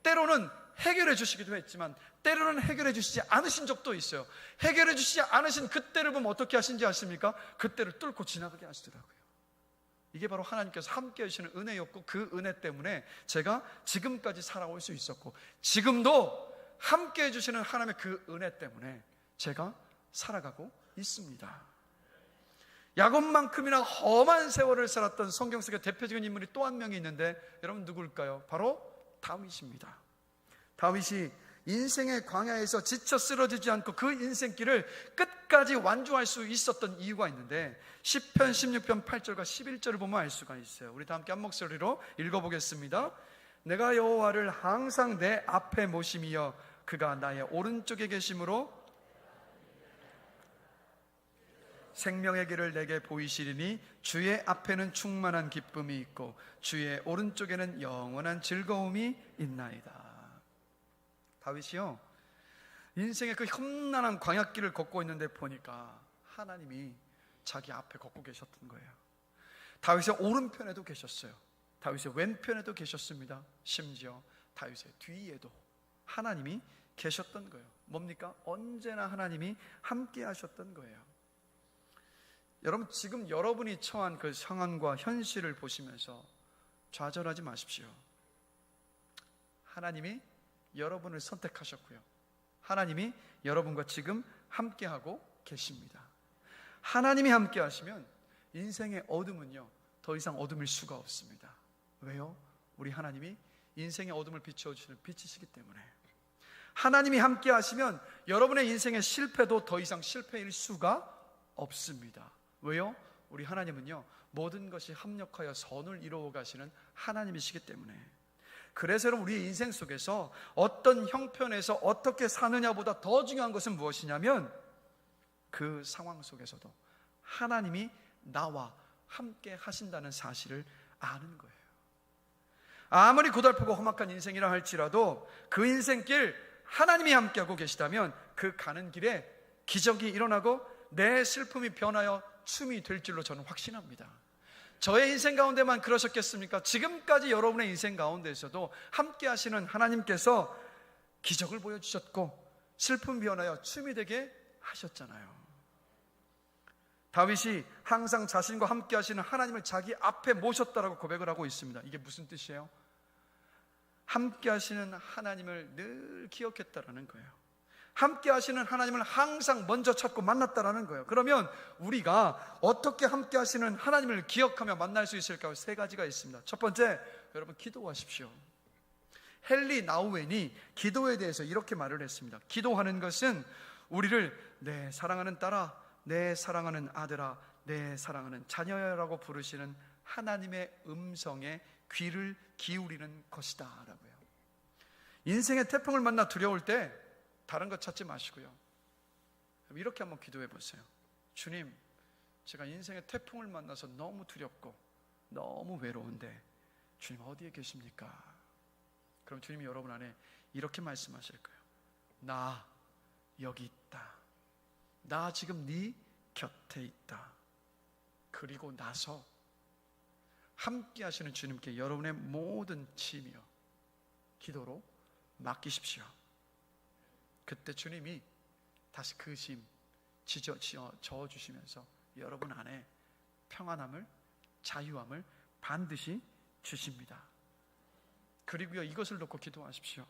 [SPEAKER 1] 때로는 해결해 주시기도 했지만 때로는 해결해 주시지 않으신 적도 있어요. 해결해 주시지 않으신 그때를 보면 어떻게 하신지 아십니까? 그때를 뚫고 지나가게 하시더라고요. 이게 바로 하나님께서 함께 하시는 은혜였고, 그 은혜 때문에 제가 지금까지 살아올 수 있었고, 지금도 함께 해주시는 하나님의 그 은혜 때문에 제가 살아가고 있습니다. 야곱만큼이나 험한 세월을 살았던 성경 속의 대표적인 인물이 또 한 명이 있는데, 여러분 누구일까요? 바로 다윗입니다. 다윗이 인생의 광야에서 지쳐 쓰러지지 않고 그 인생길을 끝까지 완주할 수 있었던 이유가 있는데, 시편 16편 8절과 11절을 보면 알 수가 있어요. 우리 다 함께 한 목소리로 읽어보겠습니다. 내가 여호와를 항상 내 앞에 모심이여 그가 나의 오른쪽에 계심으로 생명의 길을 내게 보이시리니 주의 앞에는 충만한 기쁨이 있고 주의 오른쪽에는 영원한 즐거움이 있나이다. 다윗이요, 인생의 그 험난한 광야길을 걷고 있는데 보니까 하나님이 자기 앞에 걷고 계셨던 거예요. 다윗의 오른편에도 계셨어요. 다윗의 왼편에도 계셨습니다. 심지어 다윗의 뒤에도 하나님이 계셨던 거예요. 뭡니까? 언제나 하나님이 함께 하셨던 거예요. 여러분, 지금 여러분이 처한 그 상황과 현실을 보시면서 좌절하지 마십시오. 하나님이 여러분을 선택하셨고요, 하나님이 여러분과 지금 함께하고 계십니다. 하나님이 함께 하시면 인생의 어둠은요 더 이상 어둠일 수가 없습니다. 왜요? 우리 하나님이 인생의 어둠을 비춰주시는 빛이시기 때문에. 하나님이 함께 하시면 여러분의 인생의 실패도 더 이상 실패일 수가 없습니다. 왜요? 우리 하나님은요 모든 것이 합력하여 선을 이루어 가시는 하나님이시기 때문에. 그래서 여러분, 우리의 인생 속에서 어떤 형편에서 어떻게 사느냐보다 더 중요한 것은 무엇이냐면 그 상황 속에서도 하나님이 나와 함께 하신다는 사실을 아는 거예요. 아무리 고달프고 험악한 인생이라 할지라도 그 인생길 하나님이 함께하고 계시다면 그 가는 길에 기적이 일어나고 내 슬픔이 변하여 춤이 될 줄로 저는 확신합니다. 저의 인생 가운데만 그러셨겠습니까? 지금까지 여러분의 인생 가운데에서도 함께 하시는 하나님께서 기적을 보여주셨고 슬픔 변하여 춤이 되게 하셨잖아요. 다윗이 항상 자신과 함께 하시는 하나님을 자기 앞에 모셨다라고 고백을 하고 있습니다. 이게 무슨 뜻이에요? 함께 하시는 하나님을 늘 기억했다라는 거예요. 함께 하시는 하나님을 항상 먼저 찾고 만났다라는 거예요. 그러면 우리가 어떻게 함께 하시는 하나님을 기억하며 만날 수 있을까요? 세 가지가 있습니다. 첫 번째, 여러분 기도하십시오. 헨리 나우엔이 기도에 대해서 이렇게 말을 했습니다. 기도하는 것은 우리를 내 사랑하는 딸아, 내 사랑하는 아들아, 내 사랑하는 자녀야라고 부르시는 하나님의 음성에 귀를 기울이는 것이다 라고요. 인생의 태풍을 만나 두려울 때 다른 것 찾지 마시고요, 이렇게 한번 기도해 보세요. 주님, 제가 인생의 태풍을 만나서 너무 두렵고 너무 외로운데 주님 어디에 계십니까? 그럼 주님이 여러분 안에 이렇게 말씀하실 거예요. 나 여기 있다. 나 지금 네 곁에 있다. 그리고 나서 함께 하시는 주님께 여러분의 모든 짐이요 기도로 맡기십시오. 그때 주님이 다시 그 짐 저어주시면서 여러분 안에 평안함을, 자유함을 반드시 주십니다. 그리고요, 이것을 놓고 기도하십시오.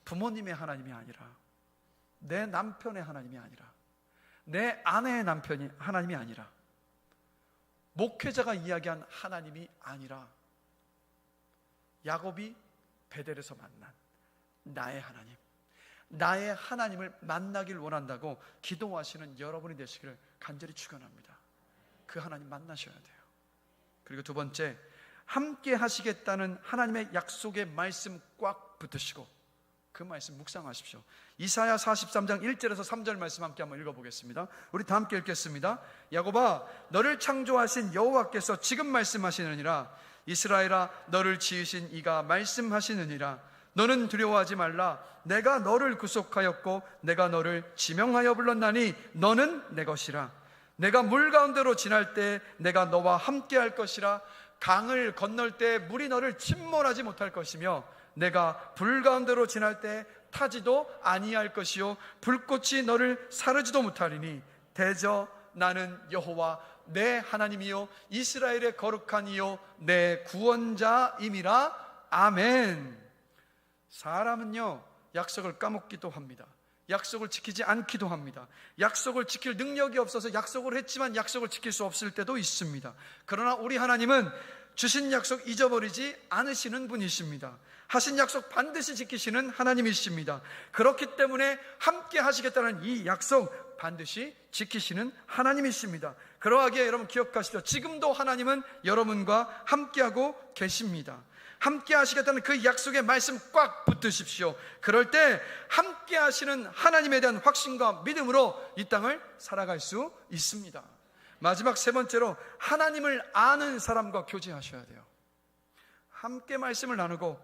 [SPEAKER 1] 부모님의 하나님이 아니라, 내 남편의 하나님이 아니라, 내 아내의 남편이 하나님이 아니라, 목회자가 이야기한 하나님이 아니라 야곱이 베델에서 만난 나의 하나님, 나의 하나님을 만나길 원한다고 기도하시는 여러분이 되시기를 간절히 축원합니다. 그 하나님 만나셔야 돼요. 그리고 두 번째, 함께 하시겠다는 하나님의 약속의 말씀 꽉 붙으시고 그 말씀 묵상하십시오. 이사야 43장 1절에서 3절 말씀 함께 한번 읽어보겠습니다. 우리 다 함께 읽겠습니다. 야곱아, 너를 창조하신 여호와께서 지금 말씀하시느니라. 이스라엘아, 너를 지으신 이가 말씀하시느니라. 너는 두려워하지 말라. 내가 너를 구속하였고 내가 너를 지명하여 불렀나니 너는 내 것이라. 내가 물 가운데로 지날 때 내가 너와 함께 할 것이라. 강을 건널 때 물이 너를 침몰하지 못할 것이며 내가 불 가운데로 지날 때 타지도 아니할 것이요 불꽃이 너를 사르지도 못하리니 대저 나는 여호와 내 하나님이요 이스라엘의 거룩한 이요 내 구원자임이라. 아멘. 사람은요, 약속을 까먹기도 합니다. 약속을 지키지 않기도 합니다. 약속을 지킬 능력이 없어서 약속을 했지만 약속을 지킬 수 없을 때도 있습니다. 그러나 우리 하나님은 주신 약속 잊어버리지 않으시는 분이십니다. 하신 약속 반드시 지키시는 하나님이십니다. 그렇기 때문에 함께 하시겠다는 이 약속 반드시 지키시는 하나님이십니다. 그러하기에 여러분 기억하십시오. 지금도 하나님은 여러분과 함께하고 계십니다. 함께 하시겠다는 그 약속의 말씀 꽉 붙드십시오. 그럴 때 함께 하시는 하나님에 대한 확신과 믿음으로 이 땅을 살아갈 수 있습니다. 마지막 세 번째로, 하나님을 아는 사람과 교제하셔야 돼요. 함께 말씀을 나누고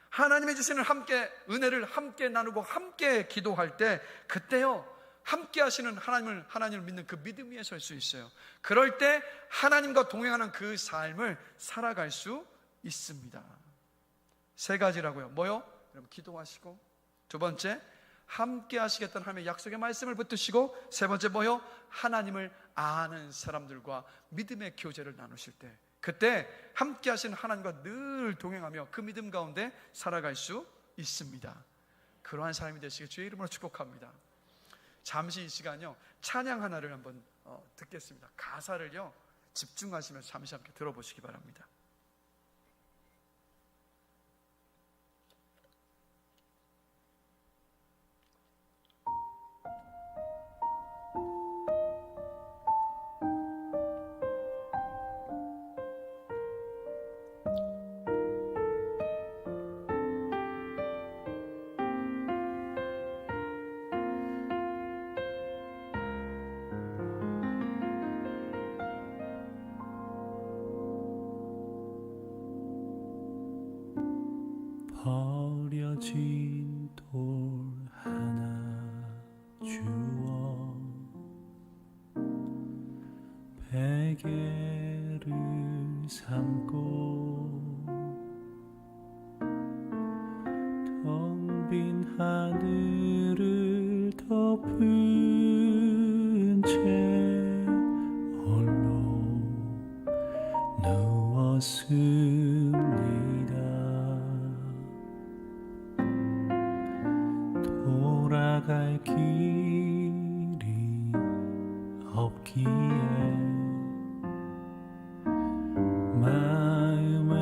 [SPEAKER 1] 하나님이 주시는 함께 은혜를 함께 나누고 함께 기도할 때 그때요, 함께 하시는 하나님을 믿는 그 믿음 위에 설 수 있어요. 그럴 때 하나님과 동행하는 그 삶을 살아갈 수 있습니다. 세 가지라고요. 뭐요? 여러분 기도하시고, 두 번째 함께 하시겠다는 하나님의 약속의 말씀을 붙드시고, 세 번째 뭐요? 하나님을 아는 사람들과 믿음의 교제를 나누실 때 그때 함께 하시는 하나님과 늘 동행하며 그 믿음 가운데 살아갈 수 있습니다. 그러한 삶이 되시길 주의 이름으로 축복합니다. 잠시 이 시간요, 찬양 하나를 한번 듣겠습니다. 가사를요 집중하시면서 잠시 함께 들어보시기 바랍니다.
[SPEAKER 2] 부러진 돌 하나 주어 베개를 삼고 텅 빈 하늘을 덮은 채 홀로 누웠습니다. 돌아갈 길이 없기에 마음에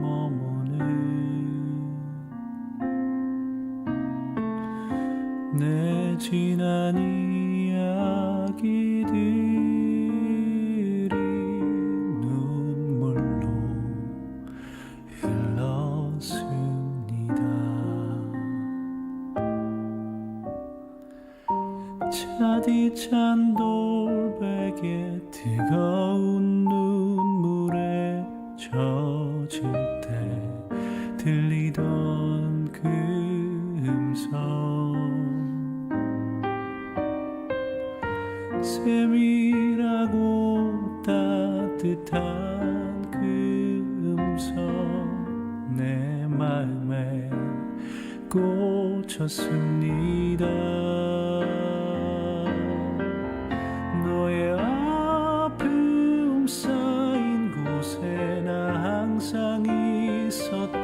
[SPEAKER 2] 머무는 내 지난 이야기들이 눈물로 흘렀습니다. 차디찬 돌베개 뜨거운 눈물에 젖을 때 들리던 그 음성 세밀하고 따뜻한 그 음성 내 마음에 꽂혔습니다. 너의 아픔 쌓인 곳에 나 항상 있었고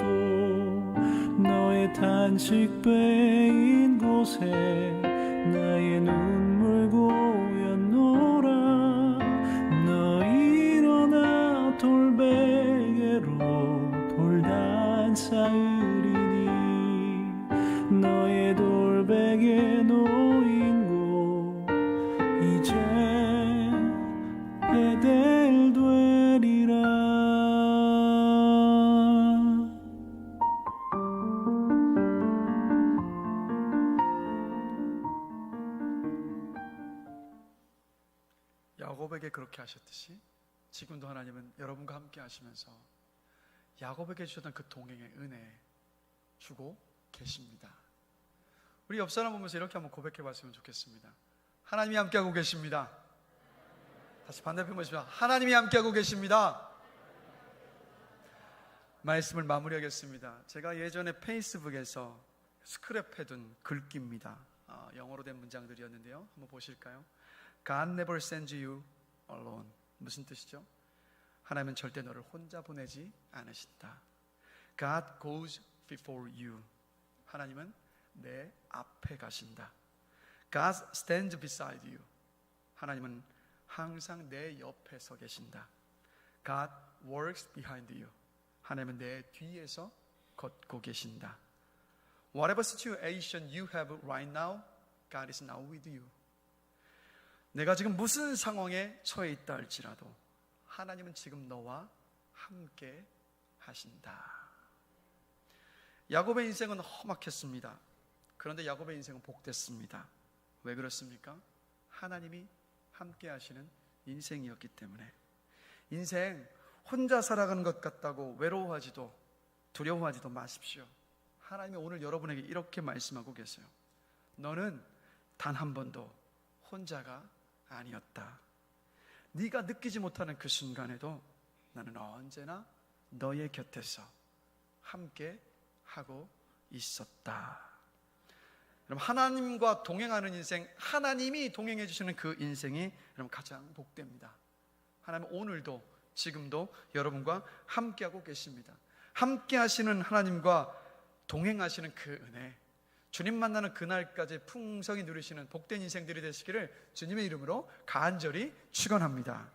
[SPEAKER 2] 너의 탄식 베인 곳에 나의 눈물 고였노라. 너 일어나 돌베개로 돌단 쌓으리니 너의 돌베개 놓인 곳 이제 베델 되리라.
[SPEAKER 1] 야곱에게 그렇게 하셨듯이 지금도 하나님은 여러분과 함께 하시면서 야곱에게 주셨던 그 동행의 은혜 주고 계십니다. 우리 옆 사람 보면서 이렇게 한번 고백해 봤으면 좋겠습니다. 하나님이 함께하고 계십니다. 다시 반대편 보시면 하나님이 함께하고 계십니다. 말씀을 마무리하겠습니다. 제가 예전에 페이스북에서 스크랩해둔 글귀입니다. 영어로 된 문장들이었는데요. 한번 보실까요? God never sends you alone. 무슨 뜻이죠? 하나님은 절대 너를 혼자 보내지 않으신다. God goes before you. 하나님은 내 앞에 가신다. God stands beside you. 하나님은 항상 내 옆에 서 계신다. God works behind you. 하나님은 내 뒤에서 걷고 계신다. Whatever situation you have right now, God is now with you. 내가 지금 무슨 상황에 처해 있다 할지라도 하나님은 지금 너와 함께 하신다. 야곱의 인생은 험악했습니다. 그런데 야곱의 인생은 복됐습니다. 왜 그렇습니까? 하나님이 함께 하시는 인생이었기 때문에. 인생 혼자 살아가는 것 같다고 외로워하지도 두려워하지도 마십시오. 하나님이 오늘 여러분에게 이렇게 말씀하고 계세요. 너는 단 한 번도 혼자가 아니었다. 네가 느끼지 못하는 그 순간에도 나는 언제나 너의 곁에서 함께 하고 있었다. 여러분, 하나님과 동행하는 인생, 하나님이 동행해 주시는 그 인생이 여러분 가장 복됩니다. 하나님 오늘도 지금도 여러분과 함께하고 계십니다. 함께 하시는 하나님과 동행하시는 그 은혜, 주님 만나는 그날까지 풍성히 누리시는 복된 인생들이 되시기를 주님의 이름으로 간절히 축원합니다.